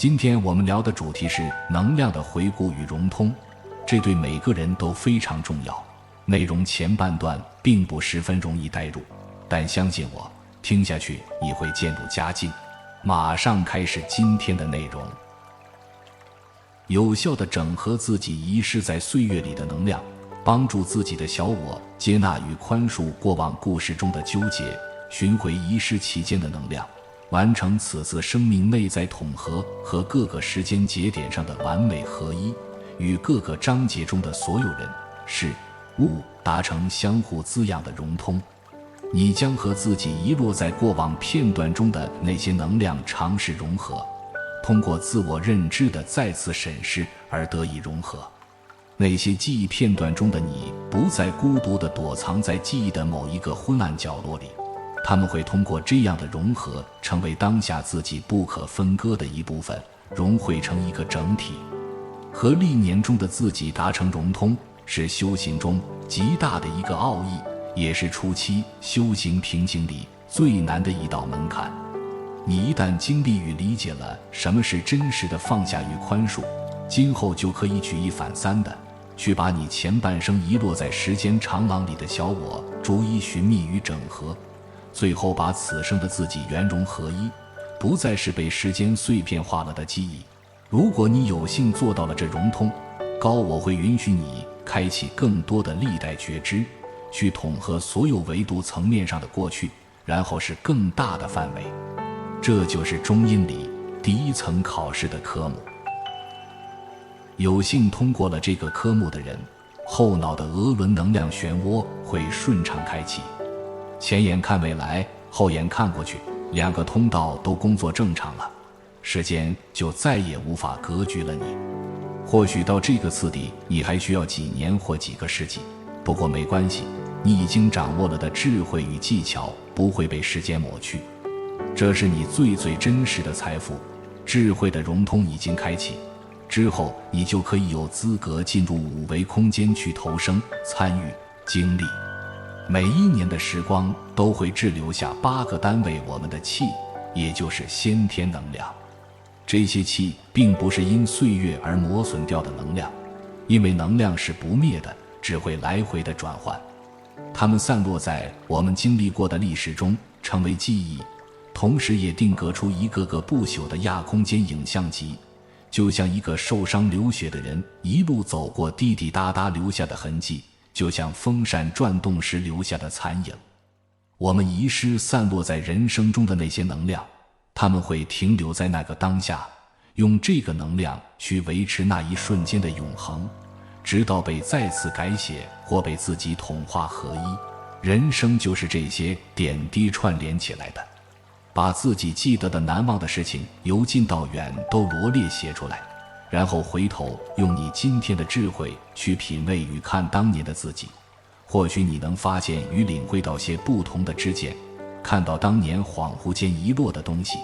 今天我们聊的主题是能量的回顾与融通，这对每个人都非常重要。内容前半段并不十分容易带入，但相信我，听下去你会渐入佳境。马上开始今天的内容。有效地整合自己遗失在岁月里的能量，帮助自己的小我接纳与宽恕过往故事中的纠结，寻回遗失期间的能量，完成此次生命内在统合和各个时间节点上的完美合一，与各个章节中的所有人、事、物达成相互滋养的融通。你将和自己遗落在过往片段中的那些能量尝试融合，通过自我认知的再次审视而得以融合。那些记忆片段中的你不再孤独地躲藏在记忆的某一个昏暗角落里，他们会通过这样的融合成为当下自己不可分割的一部分，融汇成一个整体。和历年中的自己达成融通，是修行中极大的一个奥义，也是初期修行瓶颈里最难的一道门槛。你一旦经历与理解了什么是真实的放下与宽恕，今后就可以举一反三的去把你前半生遗落在时间长廊里的小我逐一寻觅与整合，最后把此生的自己圆融合一，不再是被时间碎片化了的记忆。如果你有幸做到了这融通，高我会允许你开启更多的历代觉知，去统合所有维度层面上的过去，然后是更大的范围。这就是中阴里第一层考试的科目。有幸通过了这个科目的人，后脑的额轮能量漩涡会顺畅开启，前眼看未来，后眼看过去，两个通道都工作正常了，时间就再也无法隔绝了你。或许到这个次第你还需要几年或几个世纪，不过没关系，你已经掌握了的智慧与技巧不会被时间抹去，这是你最真实的财富。智慧的融通已经开启之后，你就可以有资格进入五维空间去投生、参与、经历。每一年的时光都会滞留下8个单位我们的气，也就是先天能量。这些气并不是因岁月而磨损掉的能量，因为能量是不灭的，只会来回的转换。它们散落在我们经历过的历史中，成为记忆，同时也定格出一个个不朽的亚空间影像集，就像一个受伤流血的人一路走过滴滴答答留下的痕迹，就像风扇转动时留下的残影。我们遗失散落在人生中的那些能量，它们会停留在那个当下，用这个能量去维持那一瞬间的永恒，直到被再次改写或被自己统化合一。人生就是这些点滴串联起来的，把自己记得的难忘的事情由近到远都罗列写出来，然后回头用你今天的智慧去品味与看当年的自己，或许你能发现与领会到些不同的知见，看到当年恍惚间遗落的东西。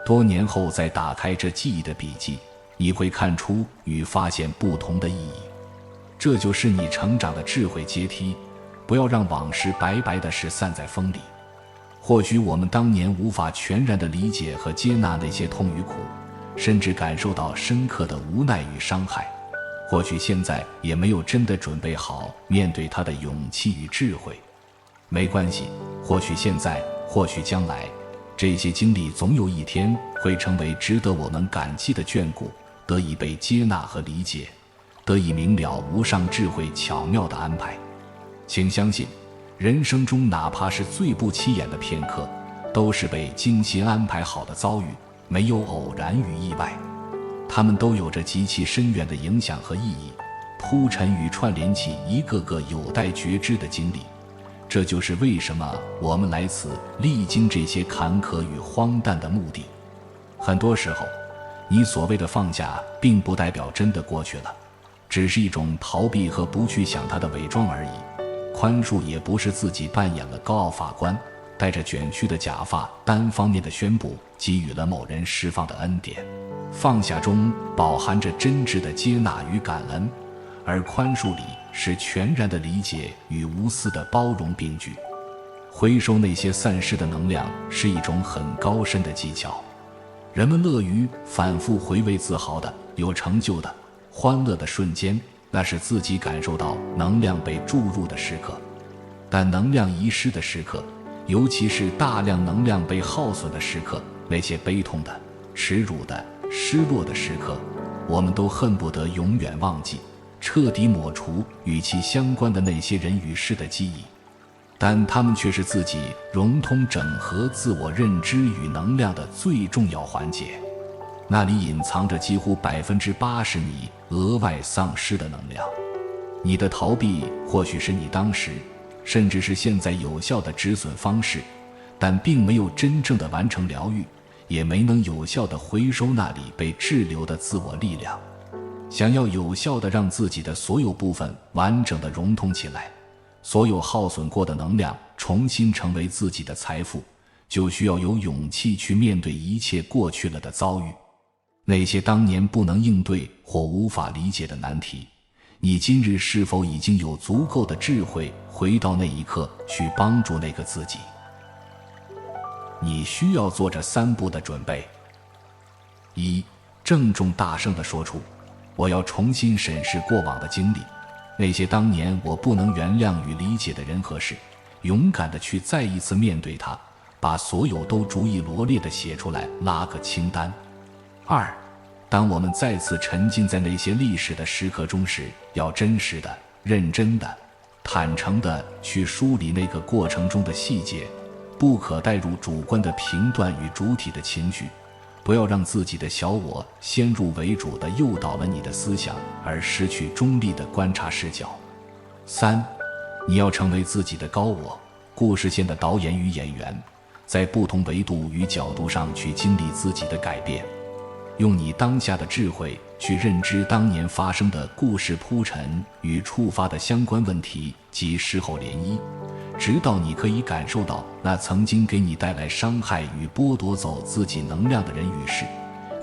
多年后再打开这记忆的笔记，你会看出与发现不同的意义。这就是你成长的智慧阶梯，不要让往事白白的事散在风里。或许我们当年无法全然的理解和接纳那些痛与苦，甚至感受到深刻的无奈与伤害，或许现在也没有真的准备好面对它的勇气与智慧。没关系，或许现在，或许将来，这些经历总有一天会成为值得我们感激的眷顾，得以被接纳和理解，得以明了无上智慧巧妙的安排。请相信，人生中哪怕是最不起眼的片刻，都是被精心安排好的遭遇，没有偶然与意外，它们都有着极其深远的影响和意义，铺陈与串联起一个个有待觉知的经历。这就是为什么我们来此历经这些坎坷与荒诞的目的。很多时候，你所谓的放下并不代表真的过去了，只是一种逃避和不去想它的伪装而已。宽恕也不是自己扮演了高傲法官，戴着卷曲的假发，单方面的宣布给予了某人释放的恩典。放下中饱含着真挚的接纳与感恩，而宽恕里是全然的理解与无私的包容并举。回收那些散失的能量是一种很高深的技巧，人们乐于反复回味自豪的、有成就的、欢乐的瞬间，那是自己感受到能量被注入的时刻。但能量遗失的时刻，尤其是大量能量被耗损的时刻，那些悲痛的、耻辱的、失落的时刻，我们都恨不得永远忘记，彻底抹除与其相关的那些人与事的记忆。但他们却是自己融通整合自我认知与能量的最重要环节，那里隐藏着几乎80%你额外丧失的能量。你的逃避或许是你当时甚至是现在有效的止损方式，但并没有真正的完成疗愈，也没能有效的回收那里被滞留的自我力量。想要有效的让自己的所有部分完整的融通起来，所有耗损过的能量重新成为自己的财富，就需要有勇气去面对一切过去了的遭遇。那些当年不能应对或无法理解的难题，你今日是否已经有足够的智慧回到那一刻去帮助那个自己？你需要做这3步的准备。1. 郑重大声地说出，我要重新审视过往的经历，那些当年我不能原谅与理解的人和事，勇敢地去再一次面对它，把所有都逐一罗列地写出来，拉个清单。2. 当我们再次沉浸在那些历史的时刻中时，要真实的、认真的、坦诚地去梳理那个过程中的细节，不可带入主观的评断与主体的情绪，不要让自己的小我先入为主地诱导了你的思想，而失去中立的观察视角。3. 你要成为自己的高我，故事线的导演与演员，在不同维度与角度上去经历自己的改变，用你当下的智慧去认知当年发生的故事铺陈与触发的相关问题及事后涟漪，直到你可以感受到那曾经给你带来伤害与剥夺走自己能量的人与事，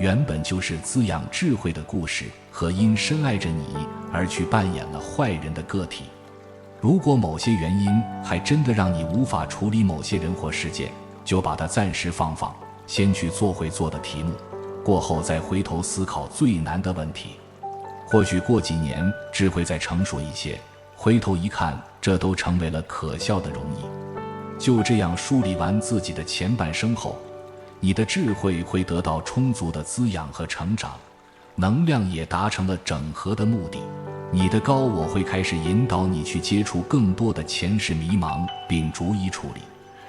原本就是滋养智慧的故事和因深爱着你而去扮演了坏人的个体。如果某些原因还真的让你无法处理某些人或事件，就把它暂时放，先去做会做的题目，过后再回头思考最难的问题。或许过几年智慧再成熟一些，回头一看，这都成为了可笑的容易。就这样梳理完自己的前半生后，你的智慧会得到充足的滋养和成长，能量也达成了整合的目的。你的高我会开始引导你去接触更多的前世迷茫，并逐一处理，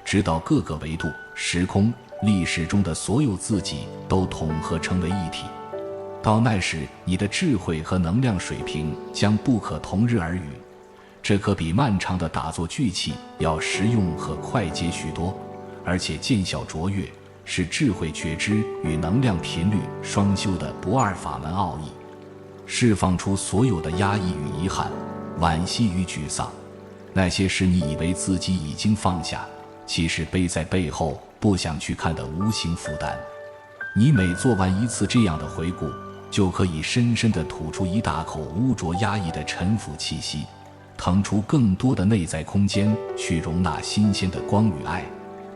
直到各个维度、时空、历史中的所有自己都统合成为一体。到那时，你的智慧和能量水平将不可同日而语，这可比漫长的打坐聚气要实用和快捷许多，而且见效卓越，是智慧觉知与能量频率双修的不二法门奥义。释放出所有的压抑与遗憾、惋惜与沮丧，那些是你以为自己已经放下，其实背在背后不想去看的无形负担。你每做完一次这样的回顾，就可以深深地吐出一大口污浊压抑的沉腐气息，腾出更多的内在空间去容纳新鲜的光与爱，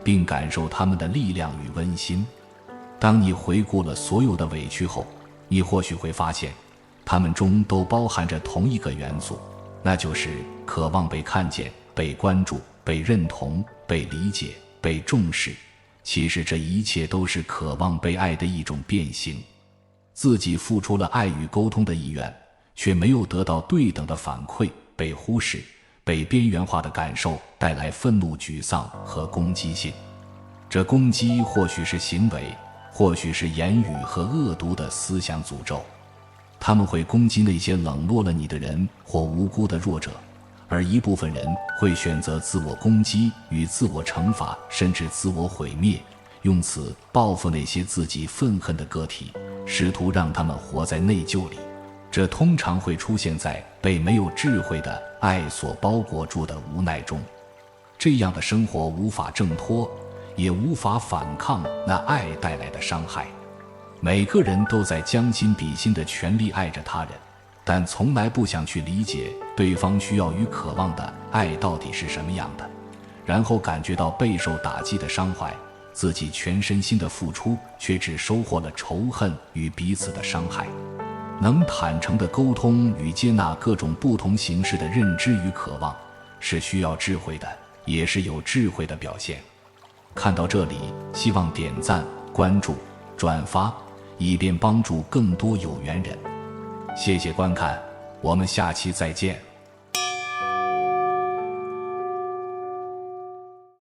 并感受它们的力量与温馨。当你回顾了所有的委屈后，你或许会发现它们中都包含着同一个元素，那就是渴望被看见、被关注、被认同、被理解、被重视。其实这一切都是渴望被爱的一种变形。自己付出了爱与沟通的意愿，却没有得到对等的反馈，被忽视、被边缘化的感受带来愤怒、沮丧和攻击性。这攻击或许是行为，或许是言语和恶毒的思想诅咒。他们会攻击那些冷落了你的人或无辜的弱者，而一部分人会选择自我攻击与自我惩罚，甚至自我毁灭，用此报复那些自己愤恨的个体，试图让他们活在内疚里。这通常会出现在被没有智慧的爱所包裹住的无奈中。这样的生活无法挣脱，也无法反抗那爱带来的伤害。每个人都在将心比心地全力爱着他人，但从来不想去理解对方需要与渴望的爱到底是什么样的，然后感觉到备受打击的伤怀，自己全身心的付出，却只收获了仇恨与彼此的伤害。能坦诚地沟通与接纳各种不同形式的认知与渴望，是需要智慧的，也是有智慧的表现。看到这里，希望点赞、关注、转发，以便帮助更多有缘人。谢谢观看，我们下期再见。